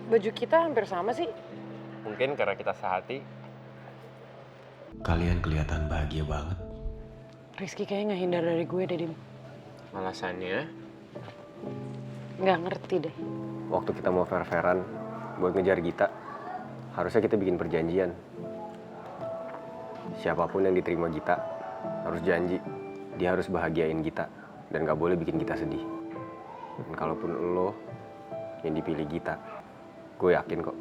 Baju kita hampir sama sih. Mungkin karena kita sehati. Kalian kelihatan bahagia banget. Rizky kayaknya ngehindar dari gue deh, Dim. Alasannya? Nggak ngerti deh. Waktu kita mau fair-fairan buat ngejar Gita, harusnya kita bikin perjanjian. Siapapun yang diterima Gita harus janji dia harus bahagiain Gita dan gak boleh bikin kita sedih. Dan kalaupun lo yang dipilih Gita, gue yakin kok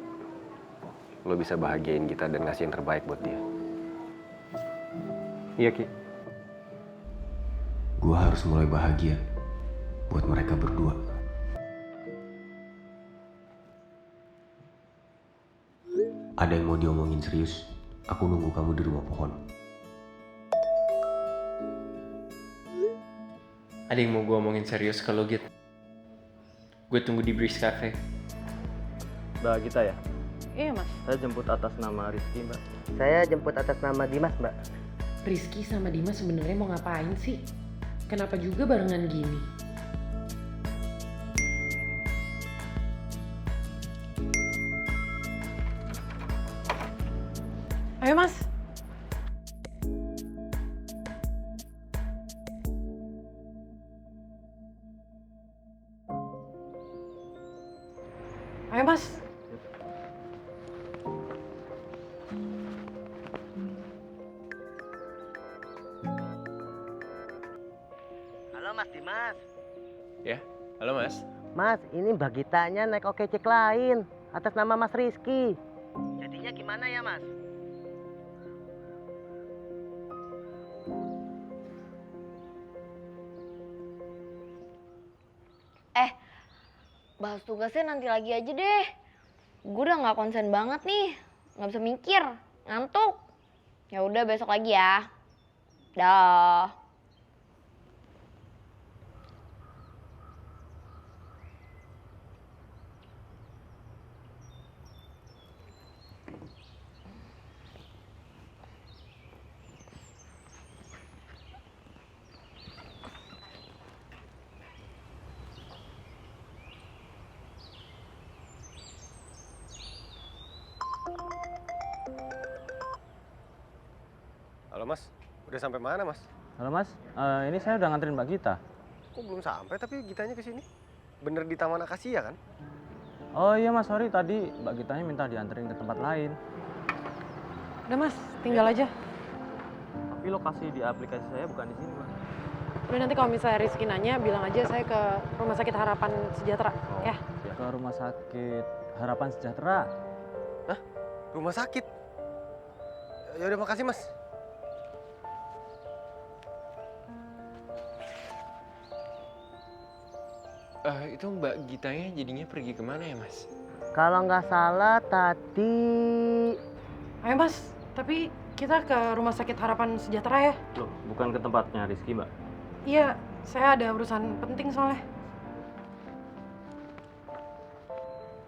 lo bisa bahagiain Gita dan ngasih yang terbaik buat dia. Iya, Ki. Gue harus mulai bahagia buat mereka berdua. Ada yang mau diomongin serius? Aku nunggu kamu di rumah pohon. Ada yang mau gue omongin serius kalau Git? Gue tunggu di Breeze Cafe. Mbak Gita ya? Iya, Mas. Saya jemput atas nama Rizky, Mbak. Saya jemput atas nama Dimas, Mbak. Rizky sama Dimas sebenarnya mau ngapain sih? Kenapa juga barengan gini? Ayo, Mas. Ayo, Mas. Halo Mas Dimas. Ya, halo Mas. Mas, ini Mbak Gitanya naik Okecek lain atas nama Mas Rizky. Jadinya gimana ya, Mas? Bahas tugasnya nanti lagi aja deh. Gue udah nggak konsen banget nih, nggak bisa mikir, ngantuk. Ya udah besok lagi ya. Dah. Halo Mas, udah sampai mana Mas? Halo Mas, ini saya udah nganterin Mbak Gita. Kok belum sampai tapi Gitanya kesini? Bener di Taman Akasia kan? Oh iya Mas, sorry tadi Mbak Gitanya minta dianterin ke tempat lain. Udah, Mas. Tinggal aja. Tapi lokasi di aplikasi saya bukan di sini, Mas. Udah, nanti kalau misalnya Rizky nanya, bilang aja saya ke Rumah Sakit Harapan Sejahtera. Ya. Ke Rumah Sakit Harapan Sejahtera. Rumah sakit. Ya udah makasih Mas. Itu Mbak Gitanya jadinya pergi kemana ya Mas? Kalau nggak salah tadi... Ayo, Mas. Tapi kita ke Rumah Sakit Harapan Sejahtera ya. Loh, bukan ke tempatnya Rizky, Mbak. Iya, saya ada urusan penting soalnya.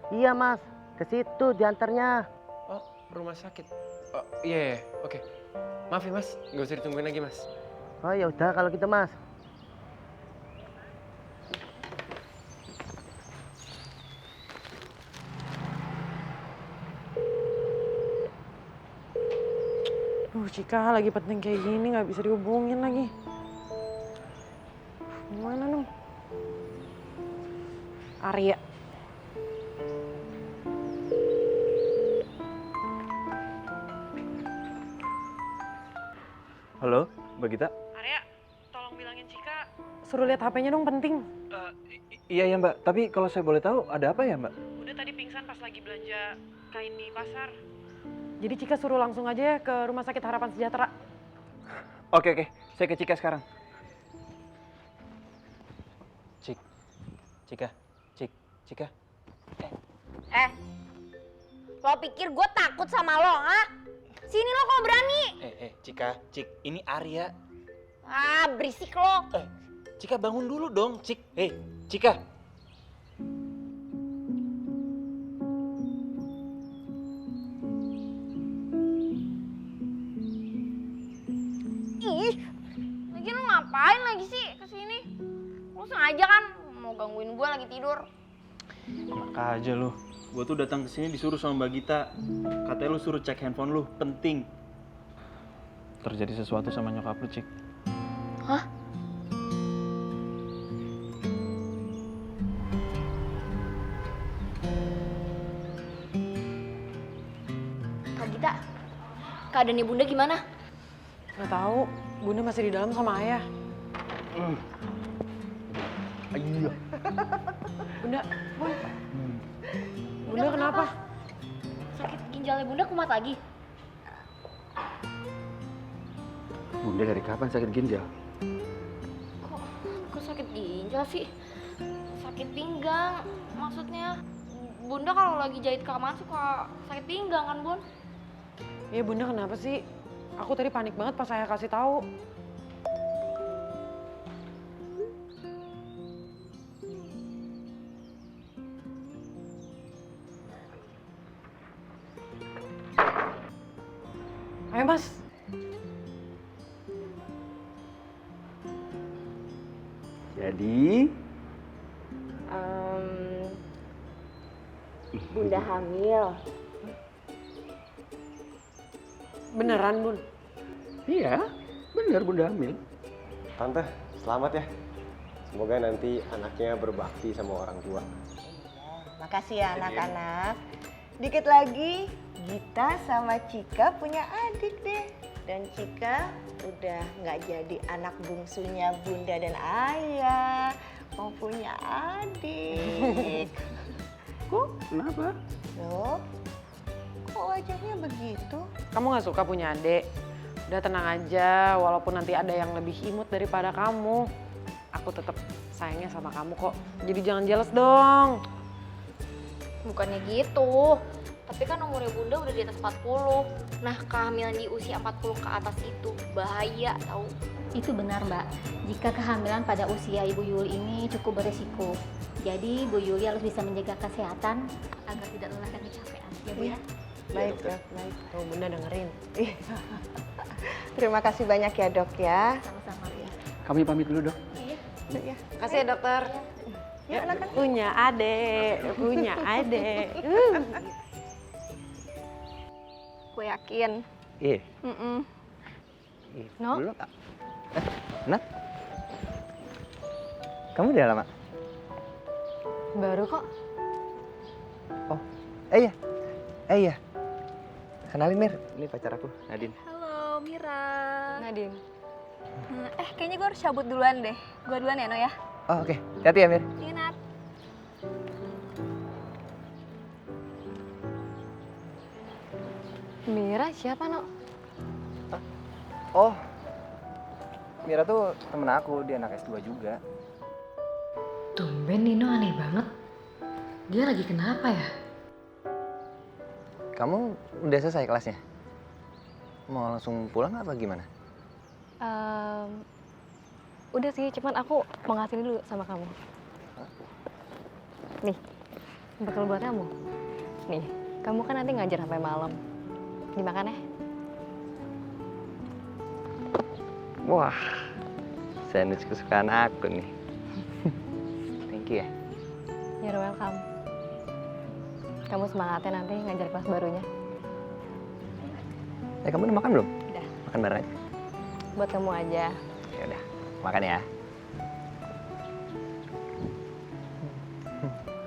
Iya Mas, ke situ diantarnya. Oh, rumah sakit. Oh, iya, oke. Maaf ya Mas, nggak usah ditungguin lagi Mas. Oh ya udah kalau gitu Mas. Cika lagi penting kayak gini nggak bisa dihubungin lagi. Gimana dong? Arya. Halo, Mbak Gita? Arya, tolong bilangin Cika. Suruh lihat HP-nya dong, penting. Iya ya Mbak, tapi kalau saya boleh tahu ada apa ya Mbak? Udah tadi pingsan pas lagi belanja kain di pasar. Jadi Cika suruh langsung aja ya ke Rumah Sakit Harapan Sejahtera. Oke, saya ke Cika sekarang. Cika. Lo pikir gue takut sama lo, ah? Sini lo kalau berani. Cik, ini Arya. Ah, berisik lo. Cika bangun dulu dong, Cika. Ih, lagi lo ngapain lagi sih kesini? Lo sengaja kan mau gangguin gue lagi tidur? Enak aja lu. Gue tuh datang ke sini disuruh sama Mbak Gita. Katanya lu suruh cek handphone lu, penting. Terjadi sesuatu sama nyokap lu, Cik. Hah? Kak Gita, keadaannya Bunda gimana? Nggak tahu, Bunda masih di dalam sama Ayah. Iya. Bunda, Bunda kenapa? Sakit ginjalnya Bunda kumat lagi? Bunda dari kapan sakit ginjal? Kok sakit ginjal sih? Sakit pinggang, maksudnya Bunda kalau lagi jahit kamar suka sakit pinggang kan, Bun? Ya Bunda kenapa sih? Aku tadi panik banget pas Ayah kasih tahu. Ayo Mas. Jadi, Bunda hamil. Beneran Bun? iya, benar Bunda hamil. Tante, selamat ya. Semoga nanti anaknya berbakti sama orang tua. Makasih ya anak-anak. Dikit lagi Gita sama Cika punya adik deh. Dan Cika udah nggak jadi anak bungsunya Bunda dan Ayah. Mau punya adik. Kok? Kenapa? Loh, kok wajahnya begitu? Kamu nggak suka punya adik? Udah tenang aja, walaupun nanti ada yang lebih imut daripada kamu. Aku tetap sayangnya sama kamu kok. Jadi jangan jealous dong. Bukannya gitu, tapi kan umurnya Bunda udah di atas 40. Nah, kehamilan di usia 40 ke atas itu bahaya tau. Itu benar, Mbak. Jika kehamilan pada usia Ibu Yuli ini cukup berisiko. Jadi, Bu Yuli harus bisa menjaga kesehatan agar tidak lelah dan kecapean. Ya, Bu ya? Baik dok, baik. Tuh Bunda dengerin. Terima kasih banyak ya dok ya. Sama-sama, Bu ya. Kami pamit dulu, Dok. Dok ya. Kasih ya dokter. Yuk anak-anak. Punya adik, punya adik. Gue yakin. Iya. No? Dulu, Kak. Nat? Kamu udah lama? Baru kok. Iya. Iya. Kenalin Mir, ini pacar aku, Nadine. Halo, Mira. Nadine. Kayaknya gue harus cabut duluan deh. Gue duluan ya, No ya? Oh, oke. Hati-hati ya, Mir. Iya, Nat. Mira siapa, No? Oh. Mira tuh temen aku, dia anak S2 juga. Tumben Nino aneh banget. Dia lagi kenapa ya? Kamu udah selesai kelasnya? Mau langsung pulang apa gimana? Udah sih, cuman aku mau ngasih dulu sama kamu. Nih, bekal buat kamu. Nih, kamu kan nanti ngajar sampai malam. Dimakan ya? Wah, sandwich kesukaan aku nih. Thank you ya. You're welcome. Kamu semangatnya nanti ngajar kelas barunya. Kamu udah makan belum? Udah. Makan bareng aja. Buat kamu aja. Ya udah, makan ya.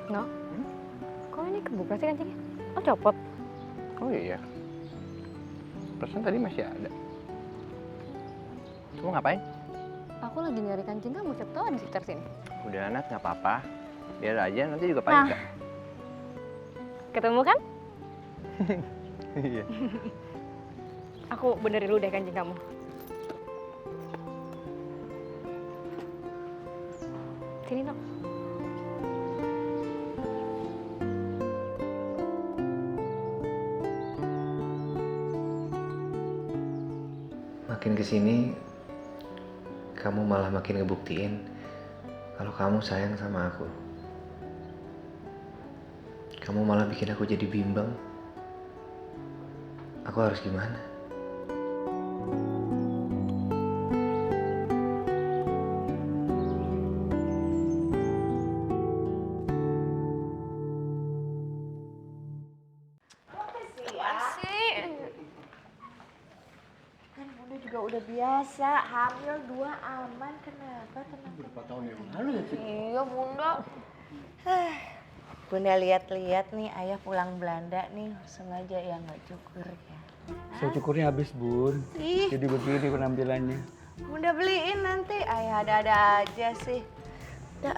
No? Kok ini kebuka sih kancingnya? Oh, copot. Oh iya. Perasaan tadi masih ada. Kamu ngapain? Aku lagi nyari kancing kamu, siapa tahu ada di sekitar sini. Udah Nat, nggak apa-apa. Biar aja, nanti juga pagi kak. Ketemu kan? Iya. Aku benerin dulu deh kancing kamu. Sini, Nok. Makin kesini, kamu malah makin ngebuktiin kalau kamu sayang sama aku. Kamu malah bikin aku jadi bimbang. Aku harus gimana? udah biasa. Hamil 2 aman, kenapa? Tenang. Berapa tahun yang lalu ya, Cik? Iya Bunda. Bunda lihat-lihat nih, ayah pulang Belanda nih. Sengaja ya nggak cukur ya. Saya cukurnya habis, Bun. Ih. Jadi begini penampilannya. Bunda beliin nanti. Ayah ada-ada aja sih. Dah.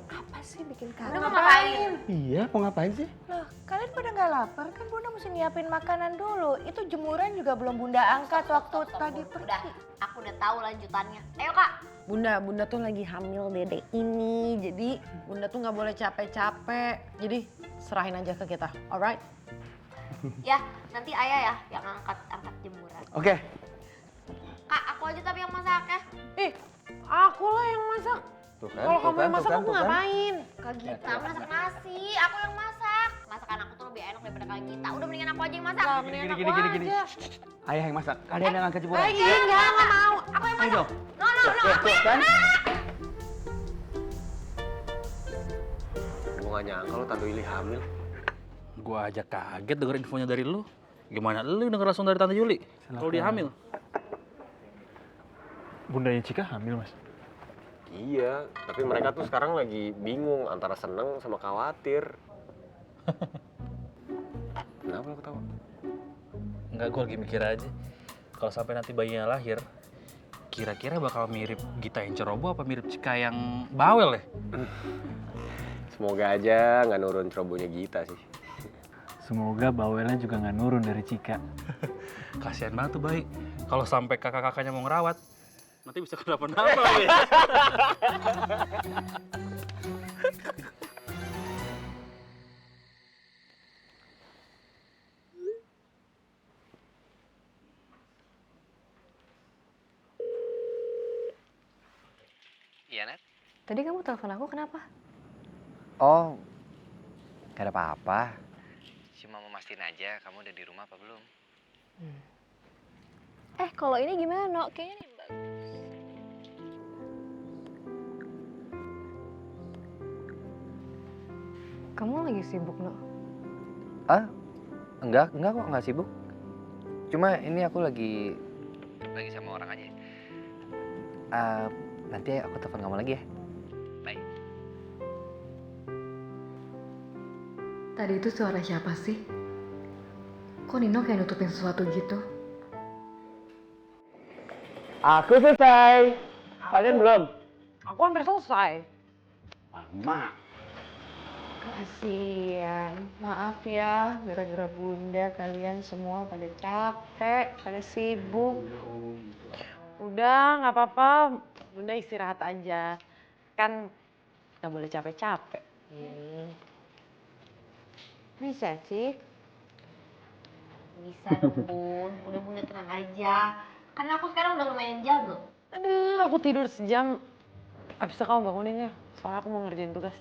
Apa sih bikin kangen? Udah mau ngapain? Iya, mau ngapain sih? Loh, kalian pada nggak lapar kan? Bunda mesti nyiapin makanan dulu. Itu jemuran juga belum Bunda angkat waktu tadi Udah, pergi. aku udah tahu lanjutannya. Ayo Kak. Bunda tuh lagi hamil dede ini, jadi Bunda tuh nggak boleh capek-capek. Jadi serahin aja ke kita, alright? Ya, nanti ayah ya yang angkat jemuran. Oke. Kak, aku aja tapi yang masak ya. Ih, aku lah yang masak. Tuh kan, Kalau tuh kamu kan, yang masak, tuh kan, aku tuh kan. ngapain? Kak Gita masak nasi, aku yang masak. Masakan aku tuh lebih enak daripada Kak Gita. Udah mendingan aku aja yang masak. Lah, mendingan aku aja. Ayah yang masak, kalian yang angkat jemuran. Iya, nggak mau. Aku yang Ayo masak. dong. No, aku yang Kan? Gue gak nyangka lo Tante Yuli hamil. Gua aja kaget denger infonya dari lu. Gimana lu denger langsung dari Tante Yuli? Kalau dia hamil? Bundanya Cika hamil, Mas. Iya, tapi mereka tuh sekarang lagi bingung antara seneng sama khawatir. Kenapa lo ketawa? Enggak, gua lagi mikir aja. Kalau sampai nanti bayinya lahir, kira-kira bakal mirip Gita yang ceroboh apa mirip Cika yang bawel ya? Semoga aja nggak nurun cerobohnya Gita sih. Semoga bawelnya juga nggak nurun dari Cika. Kasihan banget tuh bayi. Kalau sampai kakak-kakaknya mau ngerawat, nanti bisa kenapa-napa ya. Iya, Nat? Tadi kamu telepon aku kenapa? Oh, gak ada apa-apa. Cuma mau mastiin aja kamu udah di rumah apa belum. Kalau ini gimana, No? Kayaknya ini bagus. Kamu lagi sibuk, No? Enggak kok, enggak sibuk. Cuma ini aku lagi sama orang aja. Nanti aku telepon kamu lagi ya. Bye. Tadi itu suara siapa sih? Kok Nino kayak nutupin sesuatu gitu? Aku selesai. Kalian belum? Aku hampir selesai. Mama. Kasian, maaf ya, gara-gara Bunda kalian semua pada capek, pada sibuk. Udah, nggak apa-apa. Bunda istirahat aja. Kan nggak boleh capek-capek. Bisa sih. Bisa dong Bun, Bunda tenang aja. Karena aku sekarang udah lumayan jago. Aduh, aku tidur sejam. Abis itu kamu bangunin ya, soalnya aku mau ngerjain tugas.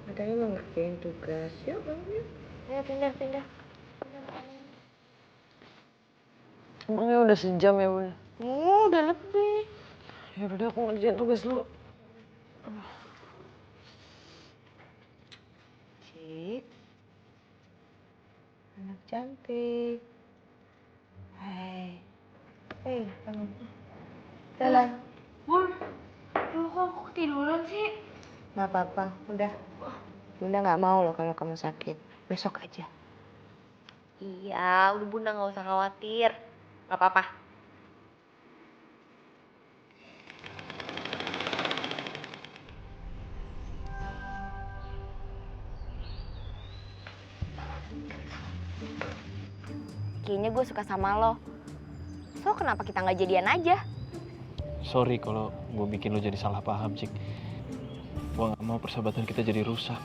Katanya mau ngerjain tugas, yuk bangun. Ayo pindah. Emangnya udah sejam ya, Bunda? Udah lebih. Ya udah, aku ngerjain tugas dulu. Cik, anak cantik. Hai. Bangun. Jalan. Bun, lu kok aku ketiduran sih? Gak apa-apa, udah. Bunda gak mau loh kalau kamu sakit. Besok aja. Iya, udah Bunda nggak usah khawatir. Gak apa-apa. Kayaknya gue suka sama lo. So, kenapa kita nggak jadian aja? Sorry kalau gue bikin lo jadi salah paham, Cik. Gue gak mau persahabatan kita jadi rusak.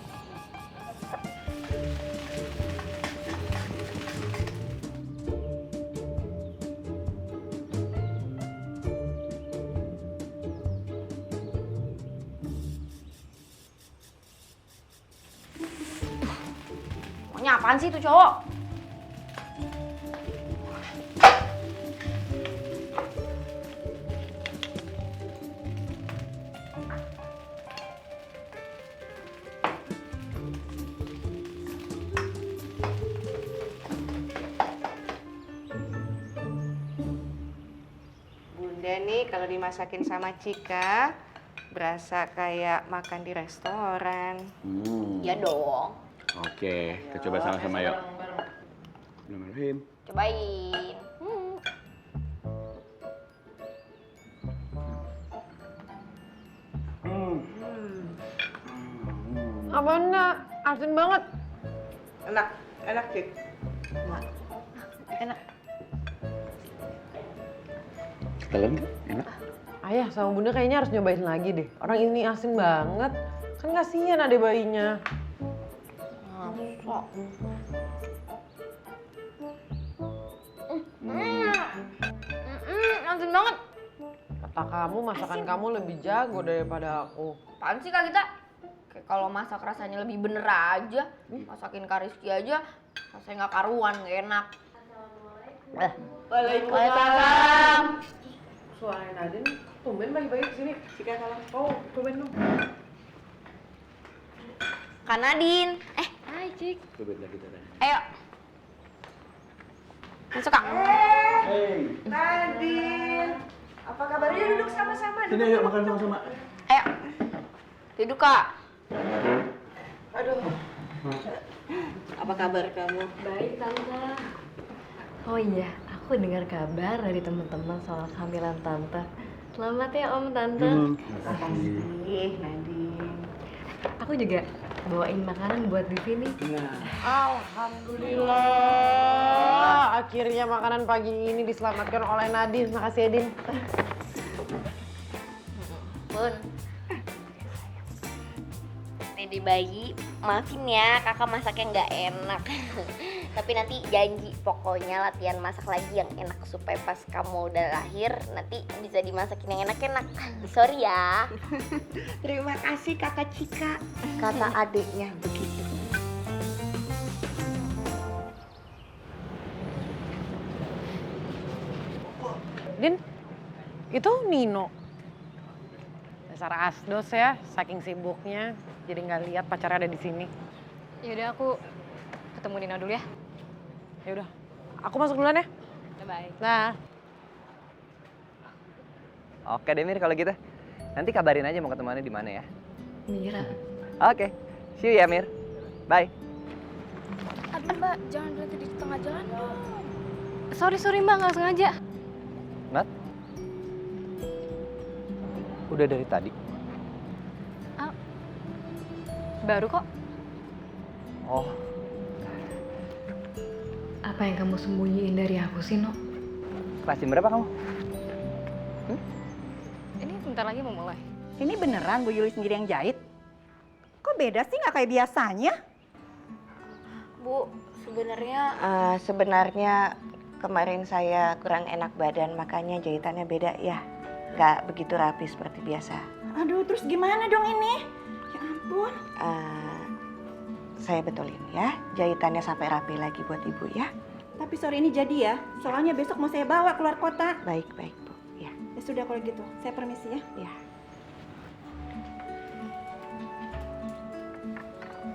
Maunya apaan sih tuh cowok? kalau dimasakin sama Cika, berasa kayak makan di restoran. Iya dong. Oke, kita coba sama-sama yuk. Bismillahirrahmanirrahim. Cobain. Apaan nak? Asin banget. Enak, enak Cik. Enak. Kalian enak? Ayah sama bunda kayaknya harus nyobain lagi deh. Orang ini asin banget. Kan kasihan adek bayinya. Asin banget. Kata kamu masakan kamu lebih jago daripada aku. Apaan sih Kak Gita? Kayak kalau masak rasanya lebih bener aja. Masakin Kak Rizky aja rasanya nggak karuan, nggak enak. Waalaikumsalam. Suara Nadine tumben bayi-bayi kesini. Cika kalau Oh, tumben dong. Kak Nadine. Hai Cik. Coba lagi kita. Ayo. Masuk Kak. Hey, Nadine. Apa kabarnya? Duduk sama-sama. Sini yuk makan sama-sama. Ayo. Duduk Kak. Aduh. Apa kabar kamu? Baik, Tante. Oh iya, aku dengar kabar dari teman-teman soal kehamilan Tante. Selamat ya Om Tante. Makasih, Nadine. Aku juga bawain makanan buat di sini. Alhamdulillah. Akhirnya makanan pagi ini diselamatkan oleh Nadine. Makasih ya, Din. Bun. Dede bayi, maafin ya kakak masaknya nggak enak. Tapi nanti janji pokoknya latihan masak lagi yang enak supaya pas kamu udah lahir nanti bisa dimasakin yang enak-enak. Sorry ya. Terima kasih kakak Cika. Kata adiknya begitu. Din, itu Nino. Dasar asdos ya, saking sibuknya. Jadi nggak lihat pacarnya ada di sini. Yaudah aku ketemu Nino dulu ya. Ya udah, aku masuk duluan ya. Bye. Nah. Oke deh Mir kalau gitu. Nanti kabarin aja mau ketemuannya di mana ya. Mira. Oke, see you ya Mir. Bye. Aduh Mbak, jangan berhenti di tengah jalan dong. Sorry Mbak, nggak sengaja. Nat? Udah dari tadi? Baru kok. Oh, Apa yang kamu sembunyiin dari aku sih, No? kelas berapa kamu? Ini bentar lagi mau mulai. Ini beneran Bu Yuli sendiri yang jahit? Kok beda sih, nggak kayak biasanya? Bu, sebenarnya Sebenarnya kemarin saya kurang enak badan, makanya jahitannya beda ya. Nggak begitu rapi seperti biasa. Aduh, terus gimana dong ini? Ya ampun. Saya betulin ya, jahitannya sampai rapi lagi buat ibu ya. Tapi sore ini jadi ya, soalnya besok mau saya bawa keluar kota. Baik Bu. Ya. Ya sudah kalau gitu, saya permisi ya. Ya.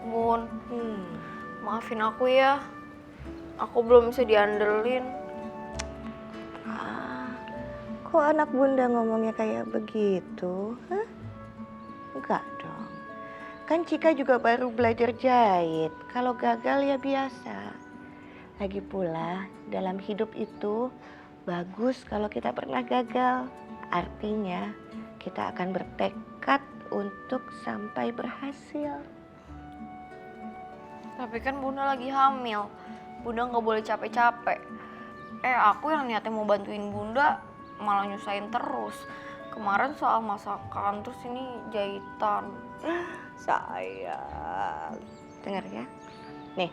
Bun, maafin aku ya. Aku belum bisa diandelin. Kok anak bunda ngomongnya kayak begitu? Hah? Enggak dong. Kan Cika juga baru belajar jahit. Kalau gagal ya biasa. Lagi pula dalam hidup itu bagus kalau kita pernah gagal. Artinya kita akan bertekad untuk sampai berhasil. Tapi kan Bunda lagi hamil. Bunda nggak boleh capek-capek. Aku yang niatnya mau bantuin Bunda malah nyusahin terus. Kemarin soal masakan, terus ini jahitan. Sayang. Dengar ya. Nih.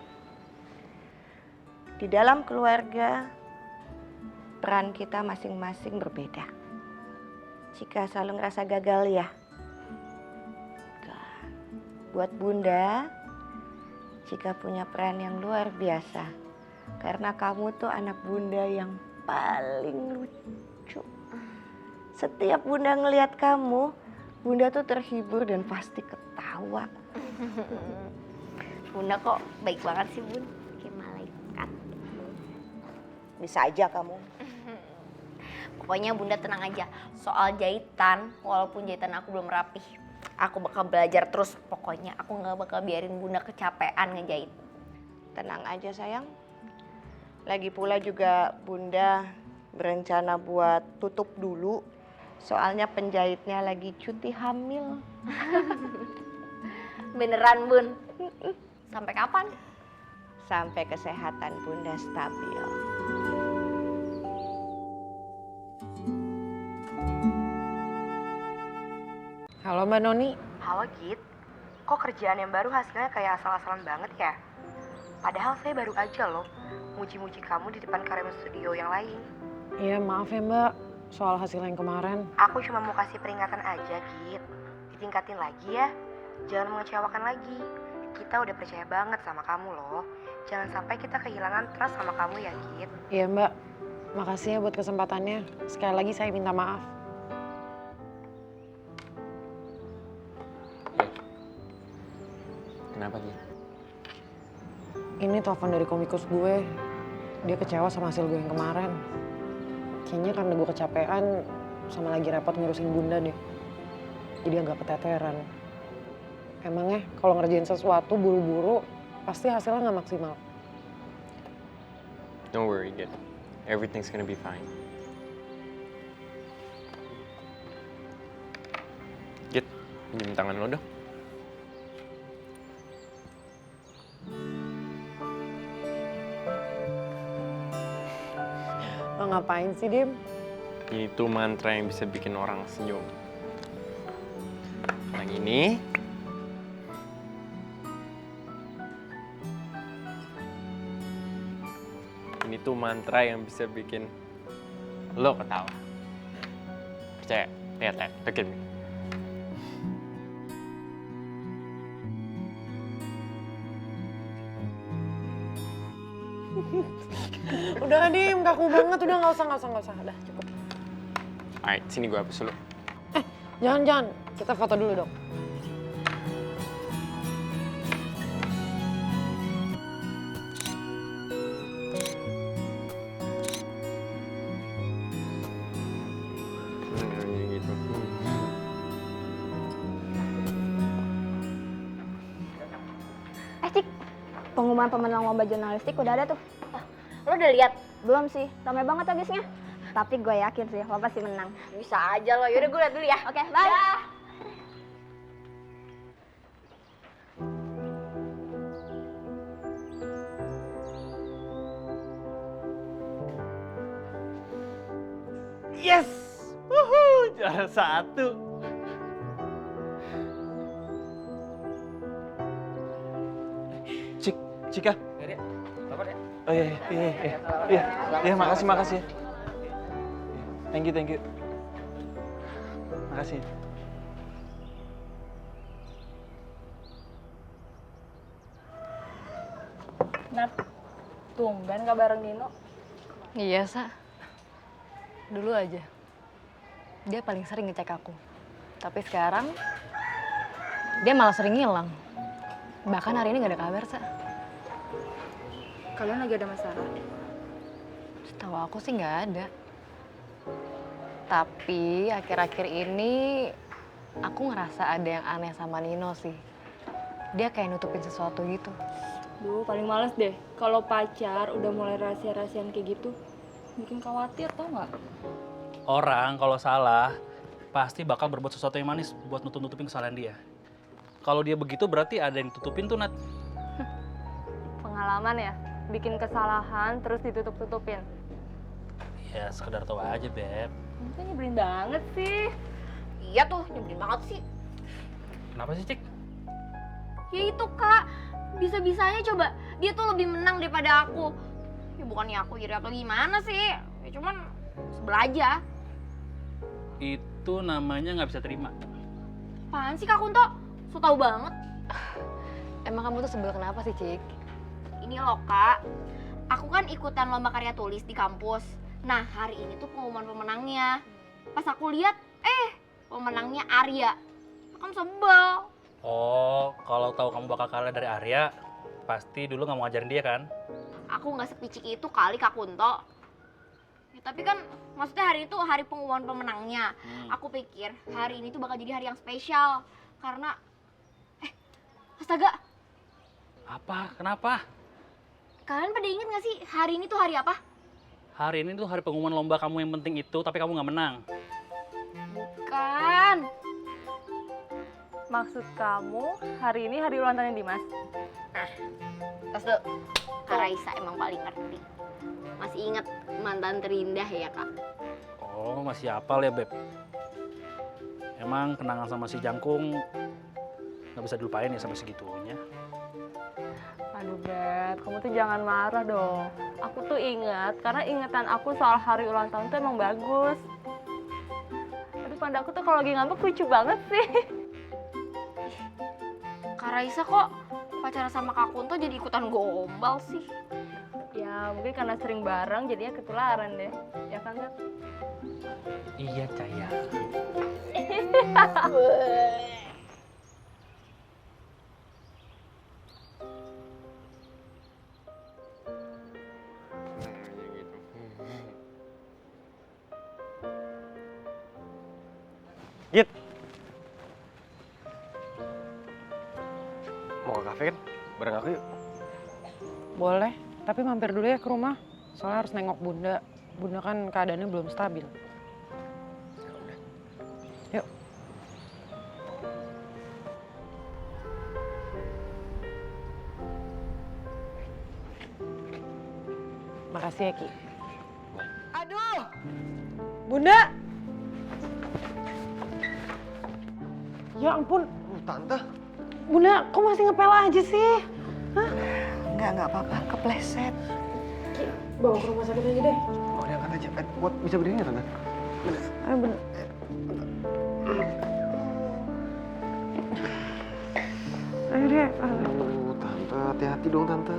Di dalam keluarga peran kita masing-masing berbeda. Jika selalu ngerasa gagal ya. Buat Bunda, Cika punya peran yang luar biasa. Karena kamu tuh anak Bunda yang paling lucu. Setiap Bunda ngelihat kamu, Bunda tuh terhibur dan pasti ketawa. Bunda kok baik banget sih Bun, kayak malaikat. Bisa aja kamu. Pokoknya Bunda tenang aja. Soal jahitan, walaupun jahitan aku belum rapih, aku bakal belajar terus. Pokoknya aku nggak bakal biarin Bunda kecapean ngejahit. Tenang aja sayang. Lagi pula juga Bunda berencana buat tutup dulu. Soalnya penjahitnya lagi cuti hamil. Beneran Bun? Sampai kapan? Sampai kesehatan Bunda stabil. Halo Mbak Noni. Halo Git, kok kerjaan yang baru hasilnya kayak asal-asalan banget ya? Padahal saya baru aja loh muji-muji kamu di depan Karema Studio yang lain. Iya maaf ya Mbak, soal hasil yang kemarin. Aku cuma mau kasih peringatan aja Git. Ditingkatin lagi ya, jangan mengecewakan lagi. Kita udah percaya banget sama kamu loh. Jangan sampai kita kehilangan trust sama kamu ya Git. Iya Mbak, makasih ya buat kesempatannya. Sekali lagi saya minta maaf. Kenapa Git? Ini telepon dari komikus gue. Dia kecewa sama hasil gue yang kemarin. Kayaknya karena gue kecapean sama lagi repot ngurusin Bunda deh. Jadi agak keteteran. Emangnya kalau ngerjain sesuatu buru-buru pasti hasilnya nggak maksimal. Don't worry Git, everything's gonna be fine. Git, pinjam tangan lo dong. Lo ngapain sih, Dim? Ini tuh mantra yang bisa bikin orang senyum. Yang ini. Ini tuh mantra yang bisa bikin lo ketawa. Percaya? Lihat, look at me. Udah Dim, kaku banget. Udah nggak usah. Udah cukup. Alright, sini gue hapus dulu. Jangan. Kita foto dulu dong. Gitu. Cik, pengumuman pemenang lomba jurnalistik udah ada tuh. Lo udah lihat? Belum sih, ramai banget habisnya. Tapi gue yakin sih lo pasti menang. Bisa aja lo. Yaudah gue lihat dulu ya. Oke, bye. Dah. Yes! Wuhu, juara 1. Cika. Oh iya, makasih ya. Thank you. Makasih. Nat, tumben gak bareng Nino. Iya, Sa. Dulu aja. Dia paling sering ngecek aku. Tapi sekarang, dia malah sering hilang. Bahkan hari ini gak ada kabar, Sa. Kalian lagi ada masalah? Setahu aku sih nggak ada. Tapi akhir-akhir ini aku ngerasa ada yang aneh sama Nino sih. Dia kayak nutupin sesuatu gitu. Duh, paling males deh kalau pacar udah mulai rahasia-rahasian kayak gitu. Bikin khawatir, tau nggak? Orang kalau salah pasti bakal berbuat sesuatu yang manis buat nutupin kesalahan dia. Kalau dia begitu berarti ada yang ditutupin tuh, Nat. Pengalaman ya? Bikin kesalahan terus ditutup-tutupin. Ya sekedar tahu aja, Beb. Itu nyebelin banget sih. Iya tuh, nyebelin banget sih. Kenapa sih, Cik? Ya itu Kak, bisa-bisanya coba dia tuh lebih menang daripada aku. Ya bukannya aku iri atau gimana sih. Ya cuman sebel aja. Itu namanya nggak bisa terima. Apaan sih Kak Kunto? So tau banget. Emang kamu tuh sebel kenapa sih, Cik? Ini loh Kak, aku kan ikutan lomba karya tulis di kampus. Nah hari ini tuh pengumuman pemenangnya. Pas aku lihat, pemenangnya Arya. Kan sebel. Oh, kalau tahu kamu bakal kalah dari Arya, pasti dulu nggak mau ngajarin dia kan? Aku nggak sepicik itu kali Kak Kunto. Ya, tapi kan maksudnya hari itu hari pengumuman pemenangnya. Aku pikir hari ini tuh bakal jadi hari yang spesial. Karena, astaga, Apa? Kenapa? kalian pada inget gak sih hari ini tuh hari apa? Hari ini tuh hari pengumuman lomba kamu yang penting itu, tapi kamu nggak menang. Kan. Maksud kamu hari ini hari ulang tahunnya Dimas? Terus tuh, Kak Raisa emang paling ngerti. Masih inget mantan terindah ya, Kak? Oh, masih hafal ya, Beb? Emang kenangan sama si Jangkung nggak bisa dilupain ya sampai segitunya? Aduh Beb, kamu tuh jangan marah dong. Aku tuh ingat, karena ingatan aku soal hari ulang tahun tuh emang bagus. Aduh, panda aku tuh kalau lagi ngambek lucu banget sih. Kak Raisa kok pacaran sama Kak Kunto jadi ikutan gombal sih? Ya mungkin karena sering bareng jadinya ketularan deh. Ya kan, Beb? Iya, Caya. Git. Mau ke kafe kan? Bareng aku yuk. Boleh, tapi mampir dulu ya ke rumah. Soalnya harus nengok Bunda. Bunda kan keadaannya belum stabil. Yuk. Makasih ya, Ki. Aduh! Bunda! Ya ampun. Tante. Bunda, kok masih ngepel aja sih? Hah? Enggak apa-apa, kepleset. Ki, bawa ke rumah sakit aja deh. Oh, diangkat aja. Buat bisa berdiri nggak, Tante? Ayo, bener. Ayo deh. Tante, hati-hati dong, Tante.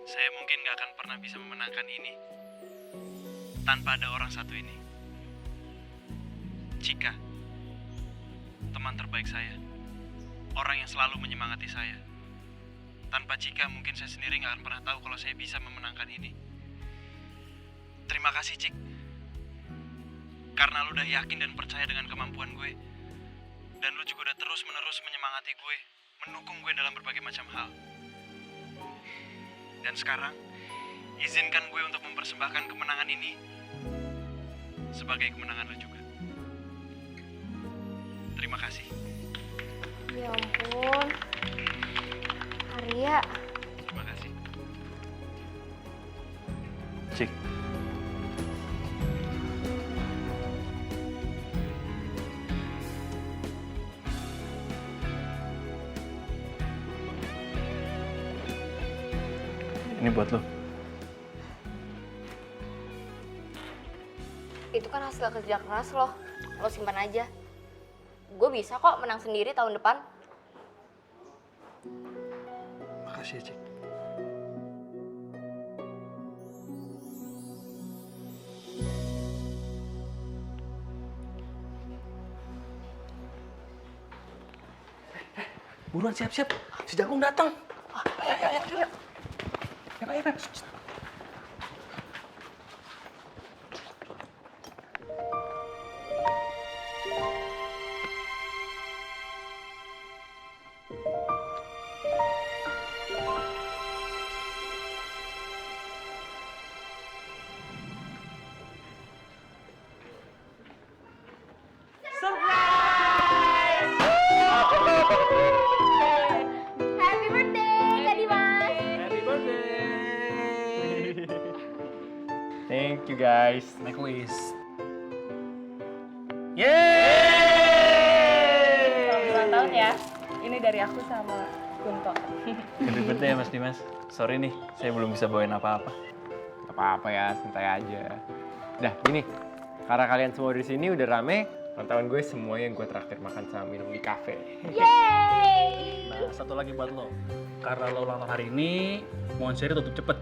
Saya mungkin gak akan pernah bisa memenangkan ini tanpa ada orang satu ini. Cika, teman terbaik saya. Orang yang selalu menyemangati saya. Tanpa Cika mungkin saya sendiri gak akan pernah tahu kalau saya bisa memenangkan ini. Terima kasih, Cik. Karena lu udah yakin dan percaya dengan kemampuan gue. Dan lu juga udah terus-menerus menyemangati gue, mendukung gue dalam berbagai macam hal. Dan sekarang, izinkan gue untuk mempersembahkan kemenangan ini sebagai kemenangan lo juga. Terima kasih. Ya ampun. Arya. Terima kasih. Cik. Ini buat lo. Itu kan hasil kerja keras lo. Lo simpan aja. Gue bisa kok menang sendiri tahun depan. Makasih ya, Cik. Buruan siap-siap, si Jangkung datang. Ayo. Happy birthday, Kak Dimas. Happy birthday. Thank you guys. Make list. Selamat ulang tahun ya. Ini dari aku sama Kunto. Happy birthday ya Mas Dimas. Sorry nih, saya belum bisa bawain apa-apa. Gak apa-apa ya, santai aja. Dah, gini. Karena kalian semua di sini udah rame, Ulang tahun gue semuanya gue traktir makan sama minum di kafe. Yeay! Nah, satu lagi buat lo. Karena lo ulang tahun hari ini, Monsheri tutup cepet.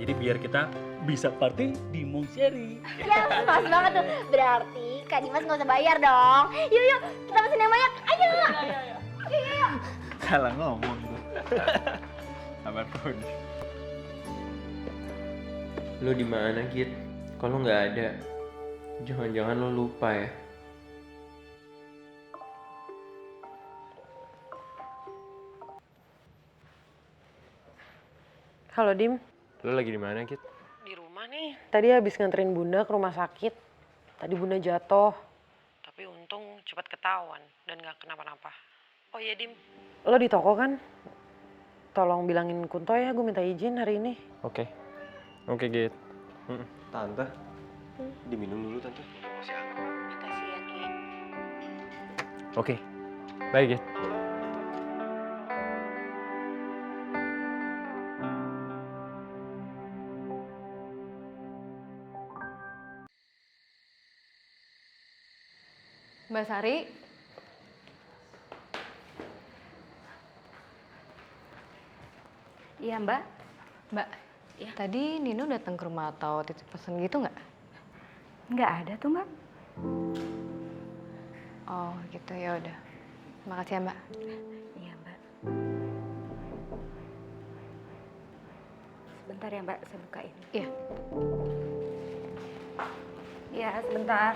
Jadi biar kita bisa party di Monsheri. Ya, pas banget tuh. Berarti Kak Dimas nggak usah bayar dong. Yuk, yuk, kita pesen yang banyak. Ayo. Yuk. Salah ngomong tuh. Sabar pun. Lo di mana, Git? Kalau nggak ada, jangan-jangan lo lupa ya. Halo Dim, Lo lagi di mana, Git? di rumah nih. Tadi habis nganterin Bunda ke rumah sakit. Tadi Bunda jatuh, tapi untung cepat ketahuan dan gak kenapa-napa. Oh iya Dim, lo di toko kan? Tolong bilangin Kunto ya, gue minta izin hari ini. Oke, Git. Tante, diminum dulu tante. Masih hangat. Makasih ya, Ki. Oke, baik, Git. Mbak Sari. Iya Mbak. Mbak, tadi Nino datang ke rumah atau titip pesan gitu nggak? Nggak ada tuh Mbak. Oh gitu, ya udah. Makasih ya Mbak. Iya Mbak. Sebentar ya Mbak, saya bukain. Iya. Iya sebentar.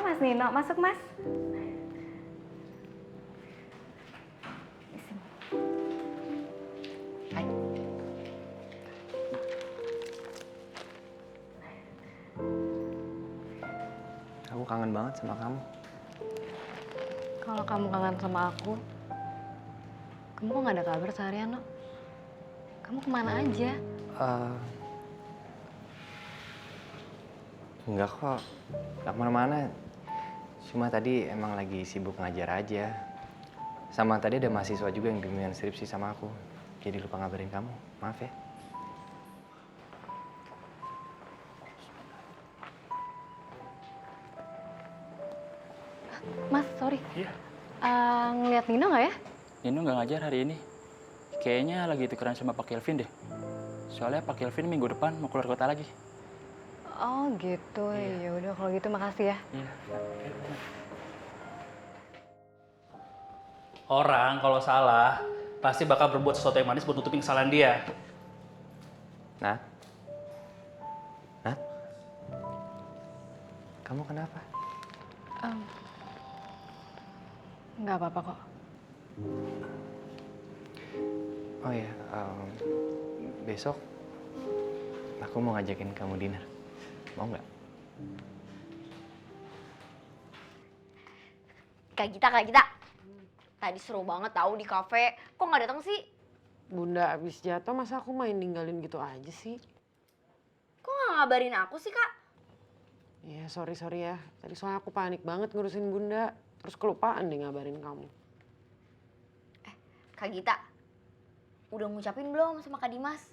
Mas Nino, masuk Mas. Aku kangen banget sama kamu. Kalau kamu kangen sama aku, kamu kok nggak ada kabar seharian lo? Kamu kemana aja? Enggak kok, nggak kemana-mana. Cuma tadi emang lagi sibuk ngajar aja. Sama tadi ada mahasiswa juga yang bimbingan skripsi sama aku. Jadi lupa ngabarin kamu, maaf ya. Mas, sorry. Iya. Ngeliat Nino nggak ya? Nino nggak ngajar hari ini. Kayaknya lagi tukeran sama Pak Kelvin deh. Soalnya Pak Kelvin minggu depan mau keluar kota lagi. Oh gitu, ya udah kalau gitu makasih ya. Iya. Orang kalau salah pasti bakal berbuat sesuatu yang manis buat nutupin kesalahan dia. Nat? Nat? Kamu kenapa? Nggak apa-apa kok. Oh ya, besok aku mau ngajakin kamu dinner. Mau nggak? Kak Gita. Tadi seru banget tahu di kafe. Kok nggak datang sih? Bunda abis jatuh, masa aku main ninggalin gitu aja sih? Kok nggak ngabarin aku sih, Kak? Ya sorry ya, tadi soalnya aku panik banget ngurusin Bunda. Terus kelupaan deh ngabarin kamu. Kak Gita, udah ngucapin belum sama Kak Dimas?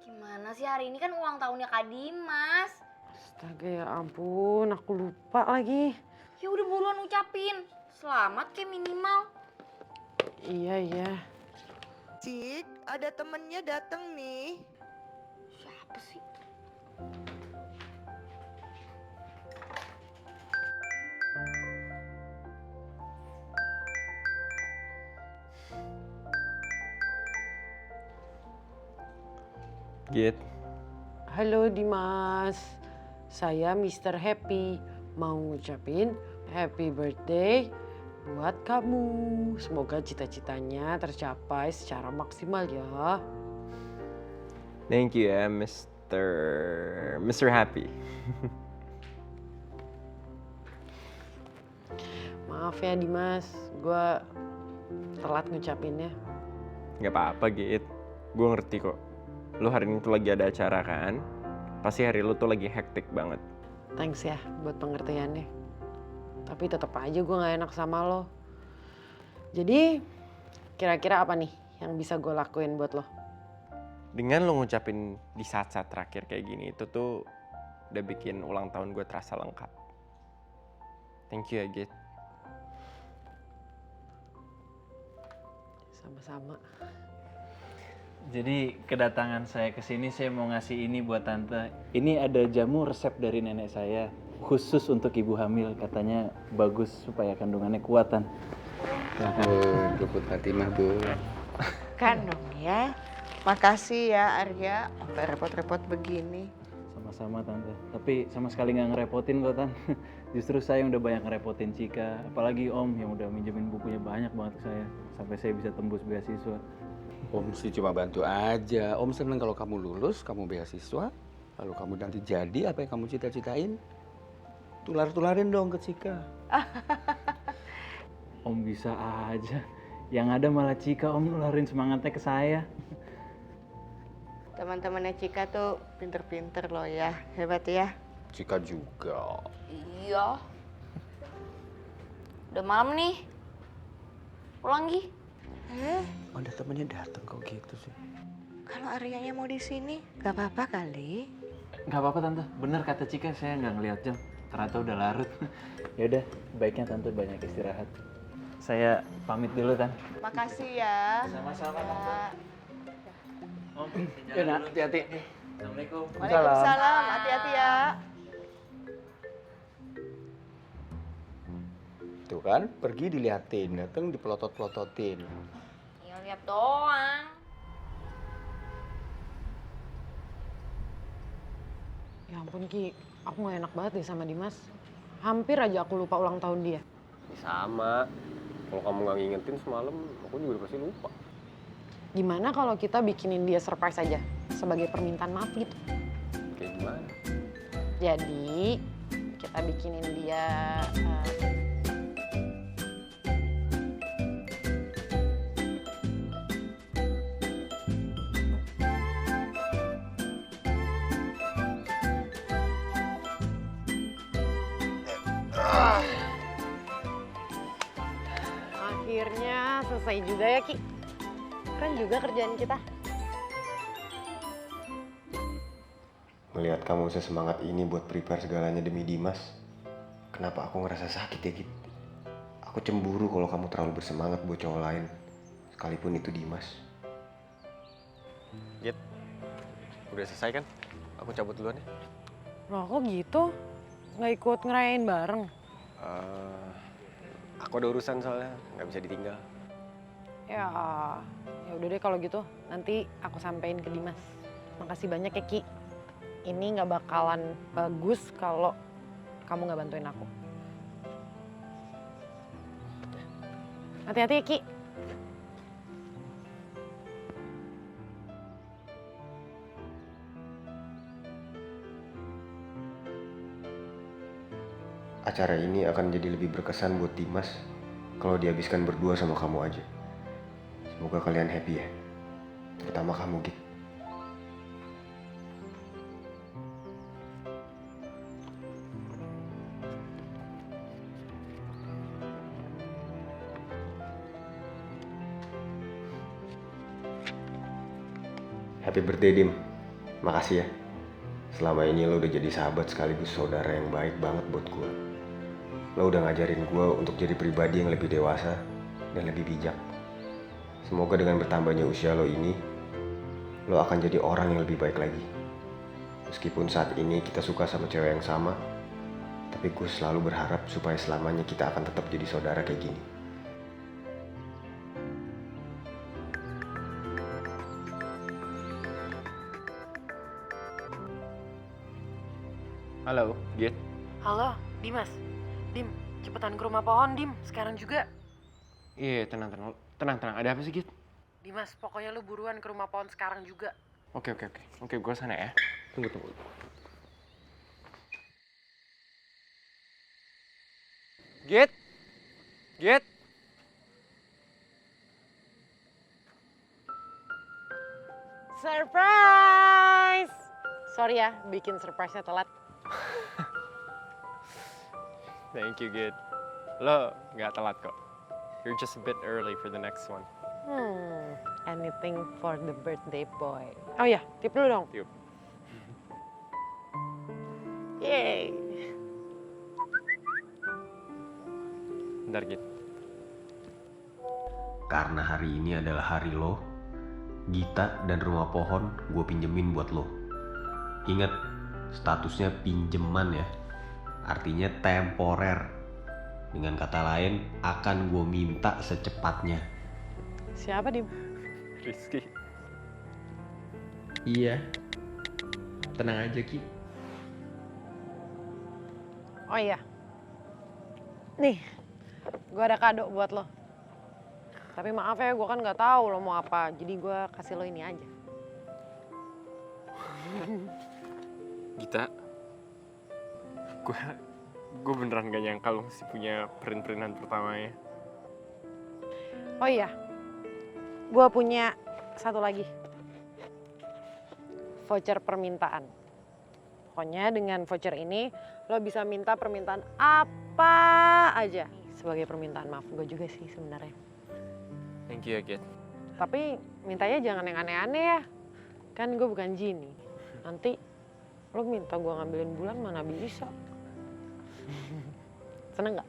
Gimana sih, hari ini kan ulang tahunnya Kak Dimas. Astaga ya ampun, aku lupa lagi. Ya udah buruan ucapin. Selamat kayak minimal. Iya. Cik, ada temennya datang nih. Siapa sih? Git. Halo Dimas, saya Mr. Happy. Mau ngucapin happy birthday buat kamu. Semoga cita-citanya tercapai secara maksimal ya. Thank you ya, Mr. Happy. Maaf ya Dimas, gue telat ngucapinnya. Gak apa-apa, Git. Gue ngerti kok. Lu hari ini tuh lagi ada acara kan? Pasti hari lu tuh lagi hektik banget. Thanks ya buat pengertiannya. Tapi tetap aja gue gak enak sama lo. Jadi kira-kira apa nih yang bisa gue lakuin buat lo? Dengan lo ngucapin di saat-saat terakhir kayak gini, itu tuh udah bikin ulang tahun gue terasa lengkap. Thank you ya, Git. Sama-sama. Jadi kedatangan saya ke sini saya mau ngasih ini buat tante. Ini ada jamu resep dari nenek saya khusus untuk ibu hamil. Katanya bagus supaya kandungannya kuatan. Jemput Fatimah, Bu. Kan dong ya. Makasih ya Arya, sampai repot-repot begini. Sama-sama tante. Tapi sama sekali nggak ngerepotin kok tan. Justru saya yang udah banyak ngerepotin Cika. Apalagi Om yang udah minjemin bukunya banyak banget ke saya. Sampai saya bisa tembus beasiswa. Om sih cuma bantu aja. Om seneng kalau kamu lulus, kamu beasiswa. Lalu kamu nanti jadi apa yang kamu cita-citain. Tular-tularin dong ke Cika. Om bisa aja. Yang ada malah Cika Om nularin semangatnya ke saya. Teman-temannya Cika tuh pinter-pinter loh ya, hebat ya. Cika juga. Iya. Udah malam nih. Pulang Gi. Ada temennya datang kok gitu sih. Kalau Aryanya mau di sini, gak apa-apa kali. Nggak apa-apa tante. Bener kata Cika saya nggak ngeliat jam. Ternyata udah larut. Ya udah, baiknya tante banyak istirahat. Saya pamit dulu tan. Makasih ya. Sama-sama tante. Om, Ya nak, hati-hati. Assalamualaikum. Waalaikumsalam, hati-hati ya. Tuh kan, pergi diliatin, dateng dipelotot-pelototin. Ya lihat doang. Ya ampun Ki, aku gak enak banget deh sama Dimas. Hampir aja aku lupa ulang tahun dia. Sama. Kalau kamu nggak ngingetin semalam, aku juga pasti lupa. Gimana kalau kita bikinin dia surprise aja sebagai permintaan maaf gitu? Kayak gimana? Jadi kita bikinin dia akhirnya selesai juga ya Ki. Keren juga kerjaan kita. Melihat kamu sesemangat ini buat prepare segalanya demi Dimas, kenapa aku ngerasa sakit ya Git? Aku cemburu kalau kamu terlalu bersemangat buat cowok lain, sekalipun itu Dimas. Git, udah selesai kan? Aku cabut duluan ya. Loh kok gitu? Nggak ikut ngerayain bareng? Aku ada urusan soalnya, nggak bisa ditinggal. Ya udah deh kalau gitu. Nanti aku sampein ke Dimas. Makasih banyak ya Ki. Ini nggak bakalan bagus kalau kamu nggak bantuin aku. Hati-hati ya Ki. Acara ini akan jadi lebih berkesan buat Dimas kalau dihabiskan berdua sama kamu aja. Semoga kalian happy ya, terutama kamu Git. Happy birthday Dim, makasih ya. Selama ini lo udah jadi sahabat sekaligus saudara yang baik banget buat gue. Lo udah ngajarin gue untuk jadi pribadi yang lebih dewasa dan lebih bijak. Semoga dengan bertambahnya usia lo ini, lo akan jadi orang yang lebih baik lagi. Meskipun saat ini kita suka sama cewek yang sama, tapi gue selalu berharap supaya selamanya kita akan tetap jadi saudara kayak gini. Halo, Git. Halo, Dimas. Dim, cepetan ke rumah pohon, Dim. Sekarang juga. Iya, tenang. Ada apa sih, Git? Dimas, pokoknya lu buruan ke rumah pohon sekarang juga. Oke, gue sana ya. Tunggu. Git. Surprise! Sorry ya, bikin surprise-nya telat. Thank you, Git. Lo nggak telat kok. You're just a bit early for the next one. Anything for the birthday boy. Oh ya, tip dulu dong. Tiup. Yeay. Bentar, Git. Karena hari ini adalah hari lo, Gita dan rumah pohon gue pinjemin buat lo. Ingat, statusnya pinjeman ya. Artinya temporer. Dengan kata lain, akan gue minta secepatnya. Siapa, Dim? Rizky. Iya. Tenang aja, Ki. Oh iya. Nih, gue ada kado buat lo. Tapi maaf ya, gue kan nggak tahu lo mau apa. Jadi gue kasih lo ini aja. Gita, gue beneran gak nyangka lo masih punya print-printan pertamanya. Oh iya, gue punya satu lagi. Voucher permintaan. Pokoknya dengan voucher ini lo bisa minta permintaan apa aja. Sebagai permintaan maaf gue juga sih sebenarnya. Thank you ya, Git. Tapi mintanya jangan yang aneh-aneh ya. Kan gue bukan Genie. Nanti lo minta gue ngambilin bulan mana bisa. Seneng gak?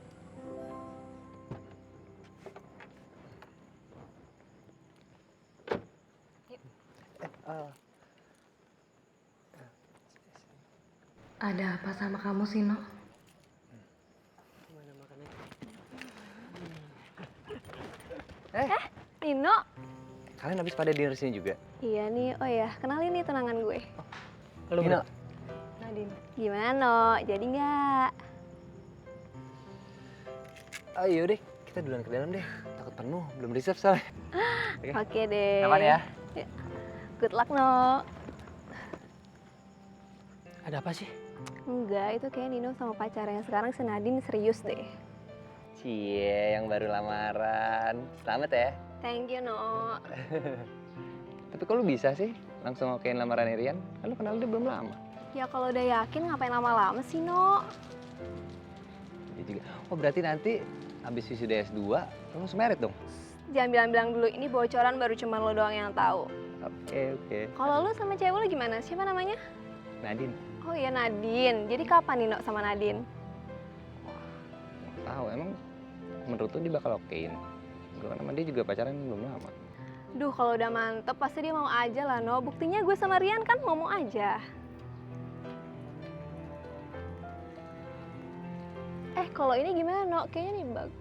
Ada apa sama kamu, Sino? Nino? Kalian habis pada dinner sini juga? Iya nih, oh ya, kenalin nih tunangan gue. Halo, Nino. Nadine. Gimana, No? Jadi nggak? Oh yaudah, kita duluan ke dalam deh. Takut penuh, belum reserve soalnya. Oke deh. Kapan ya? Good luck, No. Ada apa sih? Enggak, itu kayak Nino sama pacarnya sekarang si Nadine serius deh. Cie, yang baru lamaran. Selamat ya. Thank you, No. Tapi kok lu bisa sih langsung okein lamaran Irian? Kan lu kenal dia belum lama. Ya kalau udah yakin ngapain lama-lama sih, No? Dia juga. Oh berarti nanti abis wisuda S2, lu langsung merit dong? Jangan bilang-bilang dulu, ini bocoran baru cuma lo doang yang tahu. Oke. Kalau lo sama cewek lo gimana? Siapa namanya? Nadine. Oh iya, Nadine. Jadi kapan Nino sama Nadine? Nggak tahu, emang menurut lu dia bakal okein? Gue kan sama dia juga pacaran belum lama. Duh, kalau udah mantep pasti dia mau aja lah, No. Buktinya gue sama Rian kan mau aja. Kalau ini gimana, No? Kayaknya nih bagus.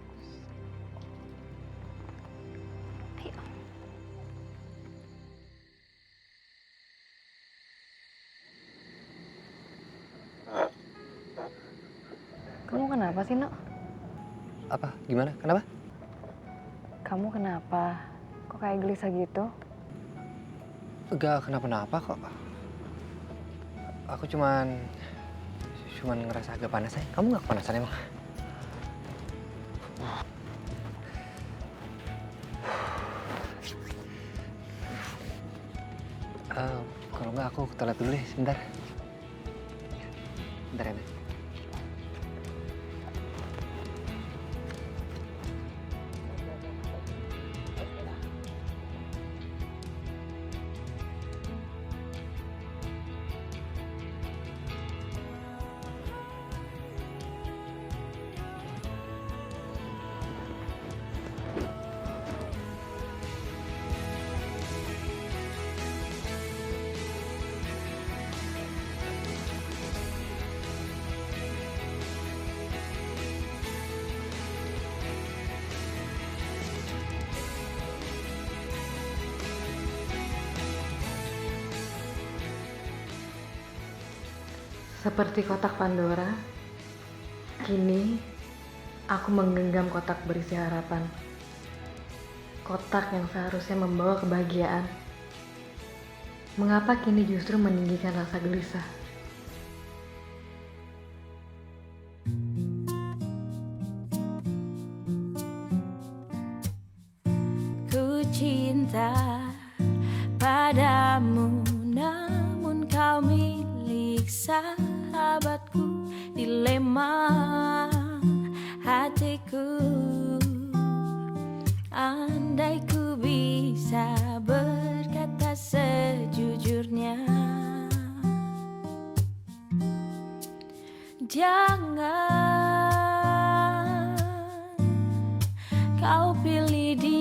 Ayo. Kamu kenapa sih, No? Apa? Gimana? Kenapa? Kamu kenapa? Kok kayak gelisah gitu? Enggak kenapa-napa kok. Aku cuman ngerasa agak panas aja. Kamu nggak kepanasan emang? Kalau nggak aku ke toilet dulu deh, sebentar. Bentar ya, Ben. Seperti kotak Pandora, kini aku menggenggam kotak berisi harapan. Kotak yang seharusnya membawa kebahagiaan. Mengapa kini justru meninggikan rasa gelisah? Ku cinta padamu, namun kau milik sahabatku. Dilema hatiku, andai ku bisa berkata sejujurnya, jangan kau pilih dia.